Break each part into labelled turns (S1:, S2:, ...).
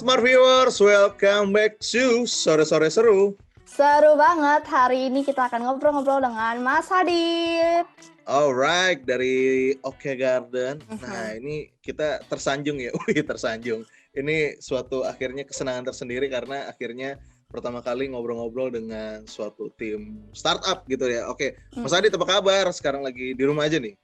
S1: Smart Viewers, welcome back to Sore-Sore Seru.
S2: Seru banget, hari ini kita akan ngobrol-ngobrol dengan Mas Hadid.
S1: Alright, dari Oke Garden. Nah, ini kita tersanjung ya, tersanjung. Ini suatu akhirnya kesenangan tersendiri karena akhirnya pertama kali ngobrol-ngobrol dengan suatu tim startup gitu ya. Oke, Mas Hadid apa kabar? Sekarang lagi di rumah aja nih?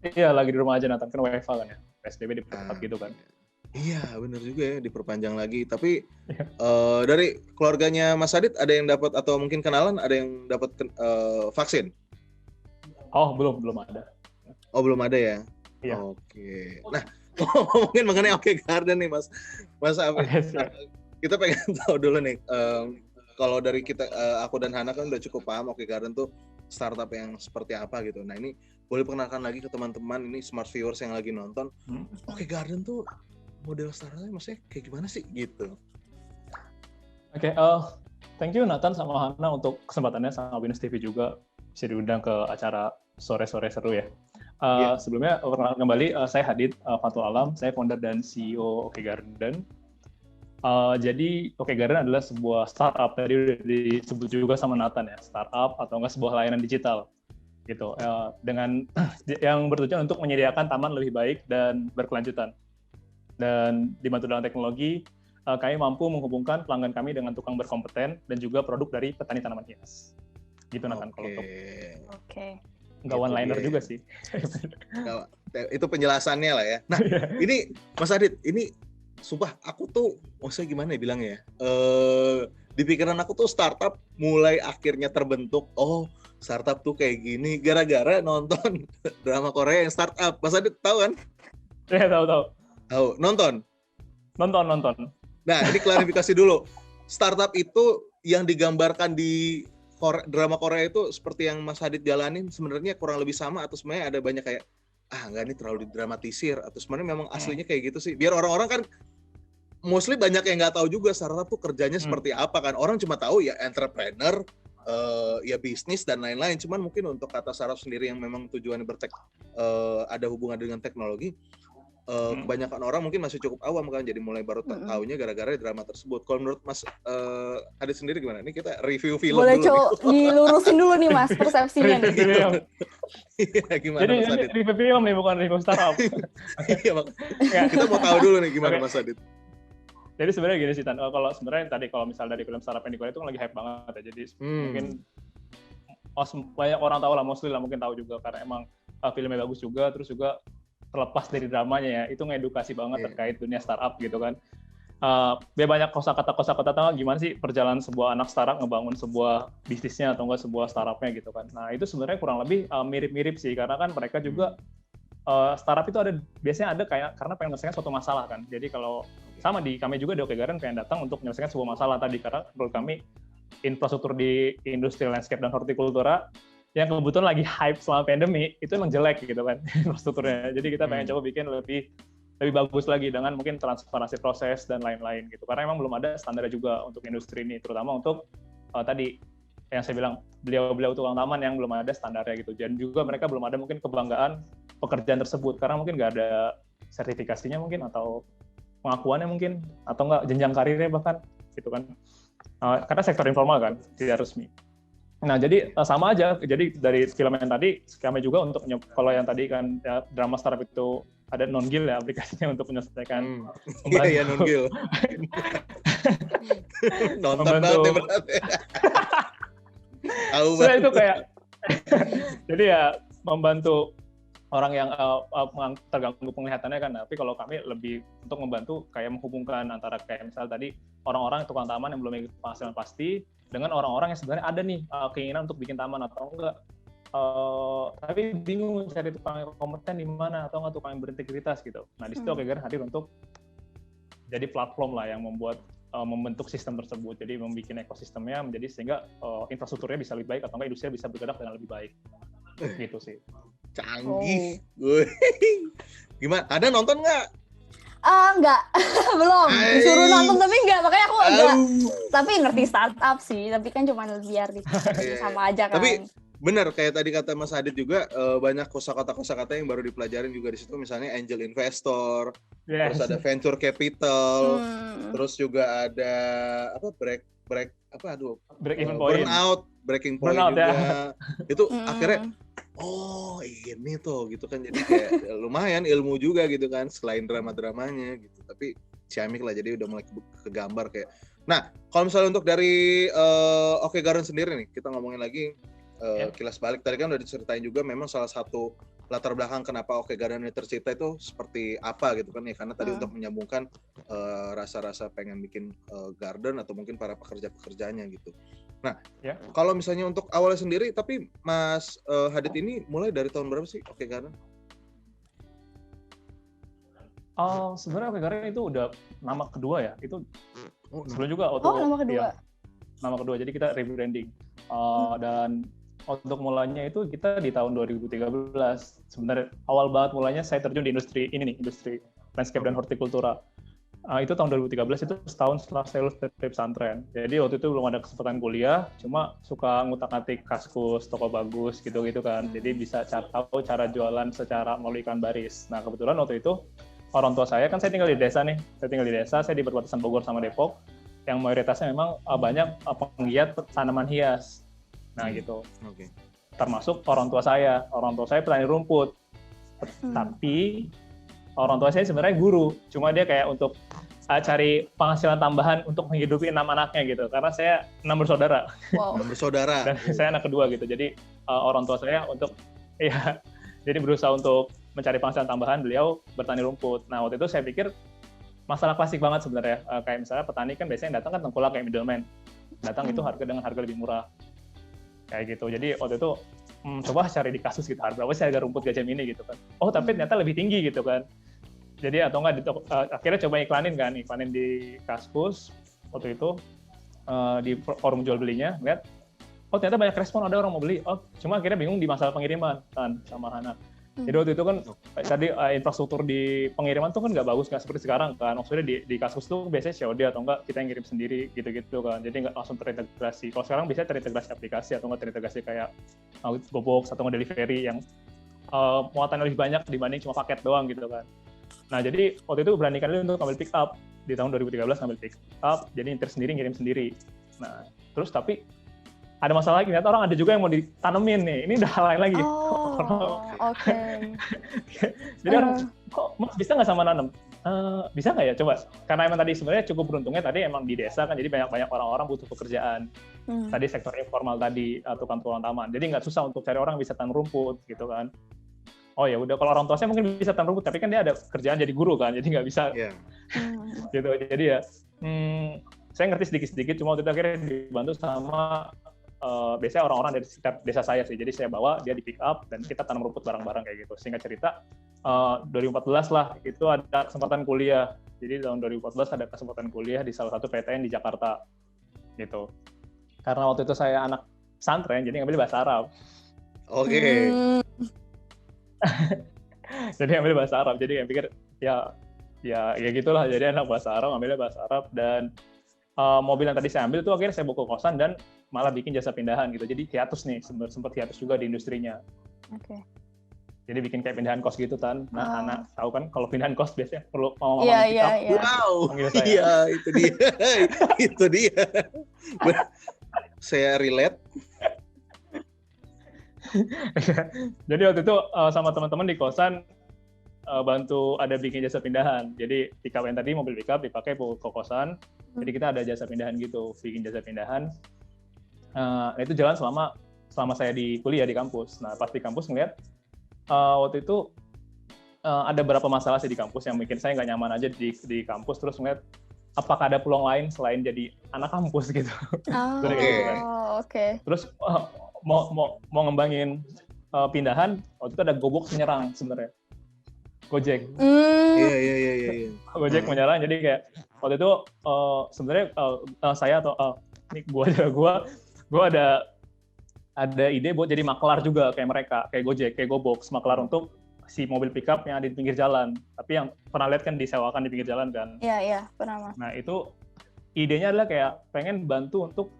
S3: Iya, lagi di rumah aja, Nathan. Kan WFH kan ya, PSBB diperketat gitu kan.
S1: Iya, benar juga ya, diperpanjang lagi. Tapi dari keluarganya Mas Hadid ada yang dapat atau mungkin kenalan ada yang dapat vaksin?
S3: Oh, belum ada.
S1: Oh, belum ada ya?
S3: Iya.
S1: Oke. Nah, mungkin mengenai Oke Garden nih, Mas. Mas kita pengen tahu dulu nih. Kalau dari kita, aku dan Hana kan udah cukup paham Oke Garden tuh startup yang seperti apa gitu. Nah, ini boleh perkenalkan lagi ke teman-teman ini smart viewers yang lagi nonton. Oke Garden tuh model startupnya maksudnya kayak gimana sih gitu?
S3: Oke, thank you Nathan sama Hana untuk kesempatannya, sama Binus TV juga bisa diundang ke acara Sore-Sore Seru ya. Sebelumnya perkenalkan kembali, saya Hadid Fatul Alam, saya founder dan CEO Oke Garden. Jadi Oke Garden adalah sebuah startup, tadi udah disebut juga sama Nathan ya, startup atau enggak sebuah layanan digital gitu, dengan yang bertujuan untuk menyediakan taman lebih baik dan berkelanjutan. Dan dibantu dengan teknologi, kami mampu menghubungkan pelanggan kami dengan tukang berkompeten dan juga produk dari petani tanaman hias. Gitu Nathan, kalau untuk nggak one-liner juga sih.
S1: Itu penjelasannya lah ya. Nah, ini Mas Hadid, ini sumpah aku tuh, maksudnya gimana ya bilangnya ya, di pikiran aku tuh startup mulai akhirnya terbentuk, oh startup tuh kayak gini, gara-gara nonton drama Korea yang startup. Mas Hadid tahu kan?
S3: Iya, tahu.
S1: Tahu, nonton.
S3: Nah,
S1: ini klarifikasi dulu. Startup itu yang digambarkan di drama Korea itu seperti yang Mas Hadid jalanin sebenarnya kurang lebih sama atau sebenarnya ada banyak kayak enggak, ini terlalu didramatisir atau sebenarnya memang aslinya kayak gitu sih. Biar orang-orang kan mostly banyak yang nggak tahu juga startup tuh kerjanya seperti apa kan. Orang cuma tahu ya entrepreneur, ya bisnis dan lain-lain. Cuman mungkin untuk kata startup sendiri yang memang tujuannya ada hubungan dengan teknologi, kebanyakan orang mungkin masih cukup awam kan, jadi mulai baru tahunya gara-gara drama tersebut. Kalau menurut Mas Hadid sendiri gimana? Ini kita review film
S2: boleh
S1: dulu.
S2: Boleh dilurusin dulu nih Mas, persepsinya nih.
S1: Iya, gimana
S3: jadi,
S1: Mas Hadid?
S3: Jadi review film nih, bukan review startup.
S1: Iya, kita mau tahu dulu nih gimana Mas Hadid.
S3: Jadi sebenarnya gini sih Tan, kalau sebenarnya tadi kalau misal dari film startup yang di Korea itu kan lagi hype banget ya, jadi mungkin banyak orang tahu lah, mostly lah mungkin tahu juga karena emang filmnya bagus juga, terus juga terlepas dari dramanya ya, itu ngedukasi banget terkait dunia startup gitu kan. Banyak kosakata gimana sih perjalanan sebuah anak startup ngebangun sebuah bisnisnya atau enggak sebuah startupnya gitu kan. Nah itu sebenarnya kurang lebih mirip-mirip sih, karena kan mereka juga startup itu biasanya ada kayak karena pengen menyelesaikan suatu masalah kan. Jadi kalau sama di kami juga di Oke Garden pengen datang untuk menyelesaikan sebuah masalah tadi, karena menurut kami infrastruktur di industri landscape dan hortikultura yang kebetulan lagi hype selama pandemi itu emang jelek gitu kan infrastrukturnya. Jadi kita pengen coba bikin lebih bagus lagi dengan mungkin transparansi proses dan lain-lain gitu. Karena emang belum ada standarnya juga untuk industri ini, terutama untuk tadi yang saya bilang beliau tukang taman yang belum ada standarnya gitu. Dan juga mereka belum ada mungkin kebanggaan pekerjaan tersebut karena mungkin nggak ada sertifikasinya mungkin atau pengakuannya mungkin atau nggak jenjang karirnya bahkan gitu kan. Karena sektor informal kan tidak resmi. Nah, jadi sama aja. Jadi dari film yang tadi, kami juga untuk kalau yang tadi kan ya, drama startup itu ada non-gil ya aplikasinya untuk menyelesaikan.
S1: Iya, non-gil. Nonton banget ya berarti. Tahu banget.
S3: Itu kayak, jadi ya membantu orang yang terganggu penglihatannya kan. Tapi kalau kami lebih untuk membantu kayak menghubungkan antara kayak misal tadi orang-orang tukang taman yang belum memiliki penghasilan pasti dengan orang-orang yang sebenarnya ada nih keinginan untuk bikin taman atau enggak, tapi bingung cari tukang yang kompeten di mana atau enggak tukang yang berintegritas gitu. Nah di situ Oke Garden hadir untuk jadi platform lah yang membentuk sistem tersebut. Jadi membuat ekosistemnya menjadi sehingga infrastrukturnya bisa lebih baik atau enggak industri bisa bergerak dengan lebih baik. Gitu sih.
S1: Canggih. Gimana? Ada nonton nggak?
S2: Enggak, belum. Disuruh nonton tapi enggak, makanya aku enggak. Tapi ngerti startup sih, tapi kan cuma biar sama aja kan.
S1: benar kayak tadi kata Mas Adit juga banyak kosakata yang baru dipelajarin juga di situ, misalnya angel investor, terus ada venture capital, terus juga ada apa breaking point juga. Ya. Itu akhirnya ini tuh gitu kan, jadi kayak lumayan ilmu juga gitu kan selain drama-dramanya gitu. Tapi ciamik lah, jadi udah mulai kegambar kayak. Nah, kalau misalnya untuk dari Oke Garden sendiri nih, kita ngomongin lagi kilas balik. Tadi kan udah diceritain juga memang salah satu latar belakang kenapa Oke Garden ini tercipta itu seperti apa gitu kan ya, karena tadi untuk menyambungkan rasa-rasa pengen bikin garden atau mungkin para pekerja-pekerjanya gitu. Nah, kalau misalnya untuk awalnya sendiri, tapi Mas Hadit ini mulai dari tahun berapa sih Oke Garden?
S3: Sebenarnya Oke Garden itu udah nama kedua ya. Itu sebelum juga
S2: nama kedua.
S3: Ya, nama kedua. Jadi kita rebranding. Dan untuk mulanya itu kita di tahun 2013. Sebenarnya awal banget mulanya saya terjun di industri landscape dan hortikultura. Itu tahun 2013, itu setahun setelah saya lulus dari pesantren. Jadi waktu itu belum ada kesempatan kuliah, cuma suka ngutak-ngatik Kaskus, toko bagus gitu-gitu kan. Jadi bisa tahu cara jualan secara melalui ikan baris. Nah kebetulan waktu itu orang tua saya, kan saya tinggal di desa nih. Saya di perbatasan Bogor sama Depok, yang mayoritasnya memang banyak penggiat tanaman hias. Nah gitu. Termasuk orang tua saya petani rumput. Tapi orang tua saya sebenarnya guru, cuma dia kayak untuk cari penghasilan tambahan untuk menghidupi 6 anaknya gitu. Karena saya 6 bersaudara.
S2: Wow.
S1: 6 bersaudara.
S3: Dan saya anak kedua gitu. Jadi orang tua saya jadi berusaha untuk mencari penghasilan tambahan, beliau bertani rumput. Nah waktu itu saya pikir masalah klasik banget sebenarnya. Kayak misalnya petani kan biasanya datang kan tengkulak kayak middleman. Datang itu dengan harga lebih murah. Kayak gitu. Jadi waktu itu coba cari di Kaskus gitu, berapa sih harga rumput gajah mini gitu kan. Tapi ternyata lebih tinggi gitu kan. Jadi atau enggak akhirnya coba iklanin di Kaskus waktu itu di forum jual belinya, lihat ternyata banyak respon, ada orang mau beli. Cuma akhirnya bingung di masalah pengiriman kan sama Hana. Jadi waktu itu kan tadi infrastruktur di pengiriman tuh kan nggak bagus, nggak seperti sekarang kan. Maksudnya di Kaskus tuh biasanya COD atau enggak kita yang ngirim sendiri gitu-gitu kan. Jadi nggak langsung terintegrasi. Kalau sekarang biasanya terintegrasi aplikasi atau nggak terintegrasi kayak GoBox atau nggak delivery yang muatannya lebih banyak dibanding cuma paket doang gitu kan. Nah jadi waktu itu beranikan dulu untuk ambil pick up di tahun 2013, ambil pick up, jadi nyetir sendiri, ngirim sendiri. Nah terus tapi ada masalah lagi, ternyata orang ada juga yang mau ditanemin nih. Ini udah hal lain lagi.
S2: Oke.
S3: Jadi orang, kok Mas bisa nggak sama nanam? Bisa nggak ya? Coba. Karena emang tadi sebenarnya cukup beruntungnya tadi emang di desa kan, jadi banyak orang-orang butuh pekerjaan. Tadi sektor informal tadi, tukang-tukang taman. Jadi nggak susah untuk cari orang yang bisa tanam rumput gitu kan. Oh ya udah, kalau orang tua saya mungkin bisa tanam rumput, tapi kan dia ada kerjaan jadi guru kan, jadi nggak bisa. Gitu. Jadi ya, saya ngerti sedikit-sedikit, cuma waktu itu akhirnya dibantu sama biasanya orang-orang dari sekitar desa saya sih. Jadi saya bawa dia di pick up dan kita tanam rumput bareng-bareng kayak gitu. Singkat cerita 2014 lah itu ada kesempatan kuliah. Jadi tahun 2014 ada kesempatan kuliah di salah satu PTN di Jakarta gitu. Karena waktu itu saya anak pesantren jadi ngambil bahasa Arab.
S1: Oke.
S3: Jadi ngambil bahasa Arab. Jadi saya pikir ya gitulah. Jadi anak bahasa Arab ngambilnya bahasa Arab, dan mobil yang tadi saya ambil itu akhirnya saya bawa ke kosan dan malah bikin jasa pindahan gitu. Jadi hiatus nih, sempat hiatus juga di industrinya.
S2: Oke.
S3: Jadi bikin kayak pindahan kos gitu kan. Nah, anak tahu kan kalau pindahan kos biasanya perlu
S2: Iya.
S1: Wow. Iya, itu dia. Itu dia. Saya relate.
S3: Jadi waktu itu sama teman-teman di kosan bantu ada bikin jasa pindahan. Jadi pickup yang tadi mobil pickup dipakai ke kosan. Jadi kita ada jasa pindahan gitu, bikin jasa pindahan. Itu jalan selama saya di kuliah di kampus. Nah pas di kampus ngeliat waktu itu ada beberapa masalah sih di kampus yang bikin saya nggak nyaman aja di kampus. Terus ngeliat apakah ada peluang lain selain jadi anak kampus gitu.
S2: Oke.
S3: Terus mau ngembangin pindahan, waktu itu ada GoBox menyerang sebenarnya. Gojek.
S1: Iya.
S3: Gojek menyerang, jadi kayak waktu itu sebenarnya saya atau gue ada ide buat jadi maklar juga kayak mereka, kayak Gojek, kayak GoBox, maklar untuk si mobil pickup yang ada di pinggir jalan. Tapi yang pernah lihat kan disewakan di pinggir jalan kan?
S2: Iya pernah.
S3: Nah itu idenya adalah kayak pengen bantu untuk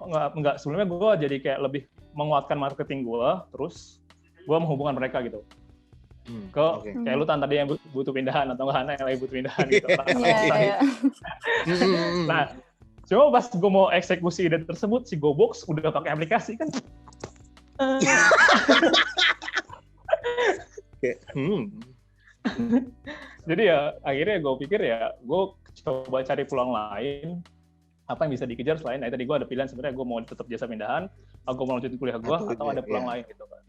S3: nggak sebelumnya gue jadi kayak lebih menguatkan marketing gue, terus gue menghubungkan mereka gitu. Kayak lu tadi yang butuh pindahan atau nggak Hana yang lagi butuh pindahan gitu. Nah, cuma pas gue mau eksekusi ide tersebut, si GoBox udah pakai aplikasi kan. Jadi ya akhirnya gue pikir ya gue coba cari peluang lain apa yang bisa dikejar selain tadi gue ada pilihan sebenarnya gue mau tetap jasa pindahan, gue mau lanjutin kuliah gue atau ada peluang lain gitu kan.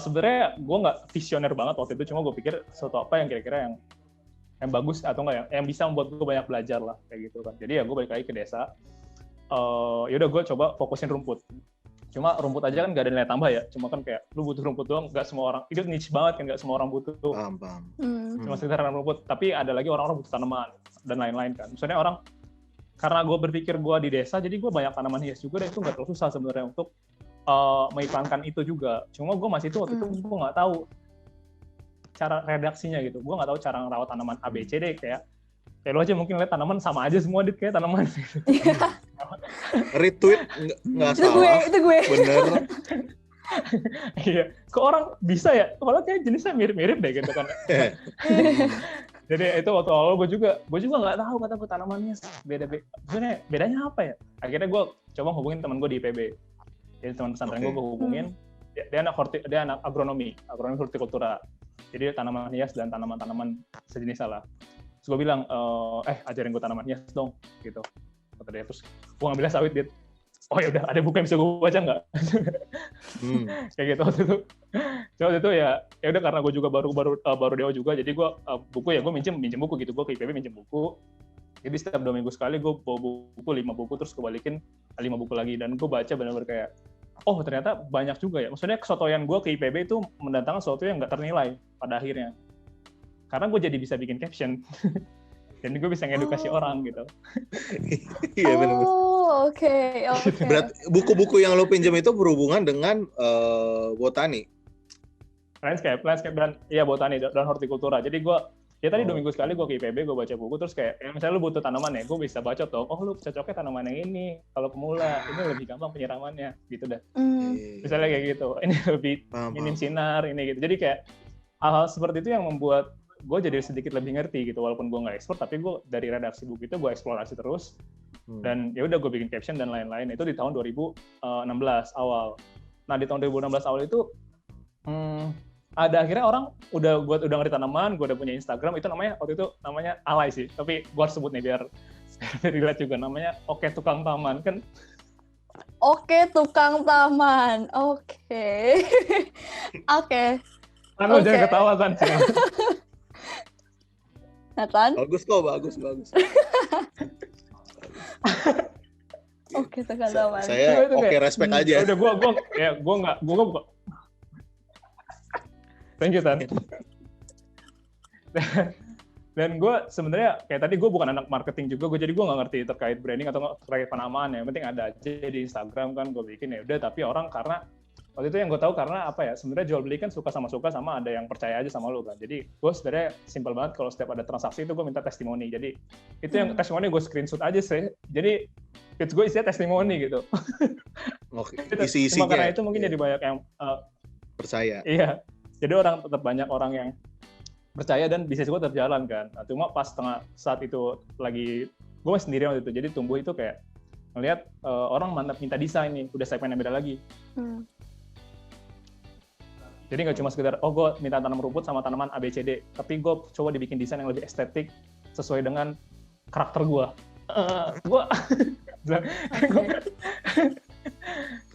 S3: Sebenarnya gue nggak visioner banget waktu itu, cuma gue pikir sesuatu apa yang kira-kira yang bagus atau enggak yang bisa membuat gue banyak belajar lah kayak gitu kan. Jadi ya gue balik lagi ke desa. Yaudah gue coba fokusin rumput. Cuma rumput aja kan nggak ada nilai tambah ya. Cuma kan kayak lu butuh rumput doang, nggak semua orang. Itu niche banget kan, nggak semua orang butuh.
S1: Paham.
S3: Cuma sekitar rumput. Tapi ada lagi orang-orang butuh tanaman dan lain-lain kan. Misalnya orang karena gue berpikir gue di desa, jadi gue banyak tanaman hias juga dan itu nggak terlalu susah sebenarnya untuk mengiklankan itu juga. Cuma gue masih waktu itu gue nggak tahu cara redaksinya gitu. Gue nggak tahu cara ngerawat tanaman ABCD kayak lu aja mungkin lihat tanaman sama aja semua kayak tanaman.
S1: Retweet nggak salah.
S2: Itu gue.
S1: Bener.
S3: Iya. Kok orang bisa ya? Padahal kayak jenisnya mirip-mirip deh gitu kan. Jadi itu waktu awal gue juga nggak tahu kata gue tanamannya beda. Bedanya apa ya? Akhirnya gue coba hubungin teman gue di IPB. Jadi teman pesantren gue hubungin. Dia anak agronomi hortikultura. Jadi tanaman hias dan tanaman-tanaman sejenis lah. Terus gue bilang, ajarin gue tanaman hias dong, gitu. Kata dia, terus gue ngambilnya sawit, dia, oh ya udah, ada buku yang bisa gue baca nggak? Kayak gitu waktu itu. Waktu itu ya udah karena gue juga baru dewa juga, jadi gue buku ya gue minjem buku gitu, gue ke IPB minjem buku. Jadi setiap 2 minggu sekali gue bawa buku 5 buku, terus gue balikin 5 buku lagi, dan gue baca benar-benar kayak, oh ternyata banyak juga ya. Maksudnya kesotoyan gue ke IPB itu mendatangkan sesuatu yang nggak ternilai pada akhirnya. Karena gue jadi bisa bikin caption. Dan gue bisa ngedukasi orang gitu.
S1: Iya benar.
S2: Oh, oke.
S1: Berarti buku-buku yang lo pinjam itu berhubungan dengan botani.
S3: Landscape dan botani dan hortikultura. Jadi gue tadi 2 minggu sekali gue ke IPB, gue baca buku, terus kayak misalnya lu butuh tanaman ya, gue bisa baca tuh, oh lu cocoknya tanaman yang ini, kalau pemula ini lebih gampang penyiramannya, gitu dah. Misalnya kayak gitu, ini lebih minim sinar, ini gitu. Jadi kayak hal-hal seperti itu yang membuat gue jadi sedikit lebih ngerti gitu, walaupun gue nggak expert, tapi gue dari redaksi buku itu gue eksplorasi terus, dan ya udah gue bikin caption dan lain-lain. Itu di tahun 2016 awal. Nah di tahun 2016 awal itu ada akhirnya orang udah ngerti tanaman, gue udah punya Instagram, itu waktu itu namanya alay sih, tapi gue harus sebut nih biar relate juga, namanya Oke Tukang Taman kan.
S2: Oke Tukang Taman, oke.
S3: Jangan ketawa kan sih.
S2: Nathan?
S1: Bagus.
S2: Oke Tukang Taman.
S1: Saya respect aja.
S3: Udah gue nggak. Thank you, Tan. Dan gue sebenarnya kayak tadi gue bukan anak marketing juga, jadi gue nggak ngerti terkait branding atau terkait penamaan. Yang penting ada aja di Instagram kan gue bikin ya udah. Tapi orang karena waktu itu yang gue tahu karena apa ya, sebenarnya jual beli kan suka sama ada yang percaya aja sama lo kan. Jadi gue sebenarnya simpel banget kalau setiap ada transaksi itu gue minta testimoni. Jadi itu yang testimoni gue screenshot aja sih. Jadi gue isinya testimoni gitu.
S1: Oke. Isi-isinya.
S3: Cuma karena itu mungkin jadi banyak yang
S1: percaya.
S3: Iya. Jadi banyak orang yang percaya dan bisnis gue tetap jalan kan. Nah, cuma pas saat itu lagi gue masih sendiri waktu itu. Jadi tumbuh itu kayak ngelihat orang mantap minta desain nih, udah segmen yang beda lagi. Jadi nggak cuma sekedar gue minta tanam rumput sama tanaman ABCD, tapi gue coba dibikin desain yang lebih estetik sesuai dengan karakter gue.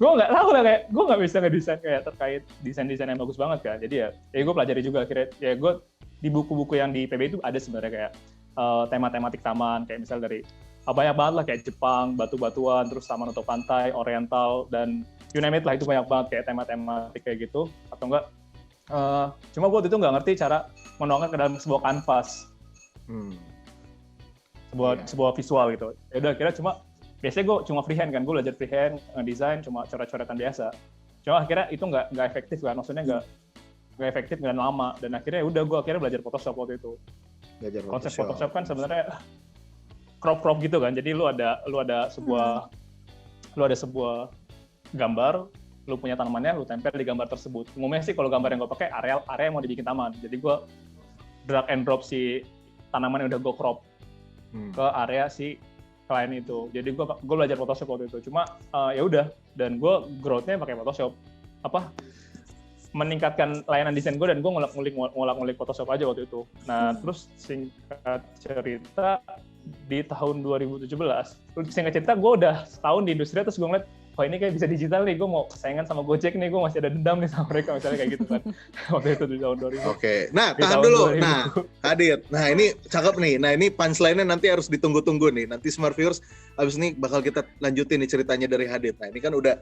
S3: Gue nggak tahu lah, kayak gue nggak bisa ngedesain kayak terkait desain yang bagus banget kan. Jadi ya gue pelajari juga akhirnya. Ya gue di buku-buku yang di PB itu ada sebenarnya kayak tema-tematik taman, kayak misal dari banyak banget lah kayak Jepang, batu-batuan, terus taman untuk pantai, oriental, dan you name it lah, itu banyak banget kayak tema-tematik kayak gitu. Atau enggak, cuma gue waktu itu nggak ngerti cara menuangkan ke dalam sebuah kanvas, sebuah visual gitu. Ya udah akhirnya biasanya gue cuma freehand kan, gue belajar freehand, ngedesain cuma coret-coretan biasa. Cuma akhirnya itu nggak efektif kan, maksudnya nggak efektif dan lama. Dan akhirnya udah gue belajar Photoshop waktu itu. Konsep Photoshop kan sebenarnya crop gitu kan. Jadi lu ada sebuah gambar, lu punya tanamannya, lu tempel di gambar tersebut. Umumnya sih kalau gambar yang gue pakai area yang mau dibikin taman. Jadi gue drag and drop si tanaman yang udah gue crop ke area si klien itu. Jadi gue belajar Photoshop waktu itu. Cuma ya udah, dan gue growth-nya pakai Photoshop. Meningkatkan layanan desain gue, dan gue ngulak-ngulik Photoshop aja waktu itu. Nah, terus singkat cerita di tahun 2017, singkat cerita gue udah setahun di industri, terus gue ngeliat, wah ini kayak bisa digital nih, gue mau saingan sama Gojek nih, gue masih ada dendam nih sama mereka, misalnya kayak gitu kan. Waktu itu di tahun 2000.
S1: Oke, nah tahan dulu. 2000. Nah, Hadit, nah ini cakep nih. Nah ini punchline-nya nanti harus ditunggu-tunggu nih. Nanti Smart Viewers abis ini bakal kita lanjutin nih ceritanya dari Hadit. Nah ini kan udah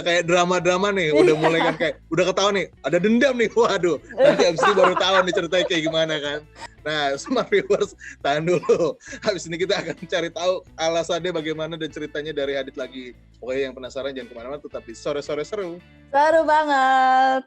S1: kayak drama-drama nih, udah mulai kan kayak udah ketahuan nih, ada dendam nih. Waduh, nanti abis ini baru tahu nih ceritanya kayak gimana kan. Nah, Smart Viewers tahan dulu. Habis ini kita akan cari tahu alasannya bagaimana dan ceritanya dari Hadit lagi. Pokoknya yang penasaran jangan kemana-mana, tetap di Sore-Sore Seru.
S2: Seru banget.